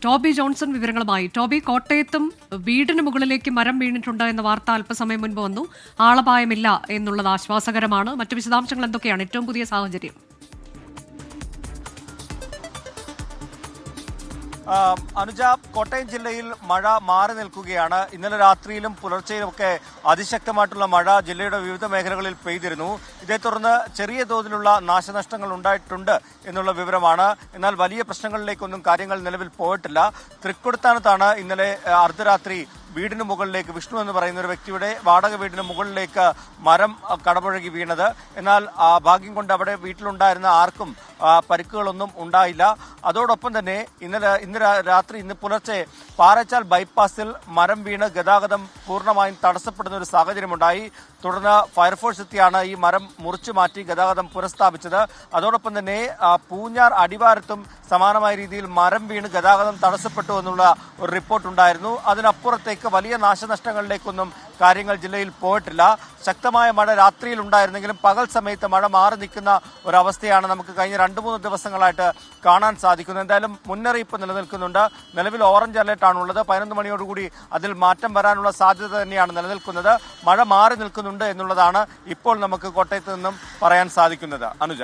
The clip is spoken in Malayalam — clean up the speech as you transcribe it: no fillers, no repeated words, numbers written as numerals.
ടോബി ജോൺസൺ വിവരങ്ങളുമായി. ടോബി, കോട്ടയത്തും വീടിന് മുകളിലേക്ക് മരം വീണിട്ടുണ്ട് എന്ന വാർത്ത അല്പസമയം മുൻപ് വന്നു. ആളപായമില്ല എന്നുള്ളത് ആശ്വാസകരമാണ്. മറ്റു വിശദാംശങ്ങൾ എന്തൊക്കെയാണ്? ഏറ്റവും പുതിയ സാഹചര്യം? അനുജ, കോട്ടയം ജില്ലയിൽ മഴ മാറി നിൽക്കുകയാണ്. ഇന്നലെ രാത്രിയിലും പുലർച്ചെയിലുമൊക്കെ അതിശക്തമായിട്ടുള്ള മഴ ജില്ലയുടെ വിവിധ മേഖലകളിൽ പെയ്തിരുന്നു. ഇതേ തുടർന്ന് ചെറിയ തോതിലുള്ള നാശനഷ്ടങ്ങൾ ഉണ്ടായിട്ടുണ്ട് എന്നുള്ള വിവരമാണ്. എന്നാൽ വലിയ പ്രശ്നങ്ങളിലേക്കൊന്നും കാര്യങ്ങൾ നിലവിൽ പോയിട്ടില്ല. തൃക്കൊടുത്താനത്താണ് ഇന്നലെ അർദ്ധരാത്രി വീടിന് മുകളിലേക്ക്, വിഷ്ണു എന്ന് പറയുന്ന ഒരു വ്യക്തിയുടെ വാടക വീടിന് മുകളിലേക്ക് മരം കടപുഴകി വീണത്. എന്നാൽ ഭാഗ്യം കൊണ്ട് അവിടെ വീട്ടിലുണ്ടായിരുന്ന ആർക്കും പരിക്കുകളൊന്നും ഉണ്ടായില്ല. അതോടൊപ്പം തന്നെ ഇന്ന് പുലർച്ചെ പാറച്ചാൽ ബൈപ്പാസിൽ മരം വീണ് ഗതാഗതം പൂർണ്ണമായും തടസ്സപ്പെടുന്ന ഒരു സാഹചര്യമുണ്ടായി. തുടർന്ന് ഫയർഫോഴ്സ് എത്തിയാണ് ഈ മരം മുറിച്ചു മാറ്റി ഗതാഗതം പുനഃസ്ഥാപിച്ചത്. അതോടൊപ്പം തന്നെ പൂഞ്ഞാർ അടിവാരത്തും സമാനമായ രീതിയിൽ മരം വീണ് ഗതാഗതം തടസ്സപ്പെട്ടു എന്നുള്ള ഒരു റിപ്പോർട്ടുണ്ടായിരുന്നു. അതിനപ്പുറത്തേക്ക് വലിയ നാശനഷ്ടങ്ങളിലേക്കൊന്നും കാര്യങ്ങൾ ജില്ലയിൽ പോയിട്ടില്ല. ശക്തമായ മഴ രാത്രിയിൽ ഉണ്ടായിരുന്നെങ്കിലും പകൽ സമയത്ത് മഴ മാറി നിൽക്കുന്ന ഒരവസ്ഥയാണ് നമുക്ക് കഴിഞ്ഞ 2-3 ദിവസങ്ങളായിട്ട് കാണാൻ സാധിക്കുന്നത്. എന്തായാലും മുന്നറിയിപ്പ് നിലനിൽക്കുന്നുണ്ട്. നിലവിൽ ഓറഞ്ച് അലർട്ടാണുള്ളത്. 11 മണിയോടുകൂടി അതിൽ മാറ്റം വരാനുള്ള സാധ്യത തന്നെയാണ് നിലനിൽക്കുന്നത്. മഴ മാറി നിൽക്കുന്നുണ്ട് എന്നുള്ളതാണ് ഇപ്പോൾ നമുക്ക് കോട്ടയത്ത് നിന്നും പറയാൻ സാധിക്കുന്നത്. അനുജ.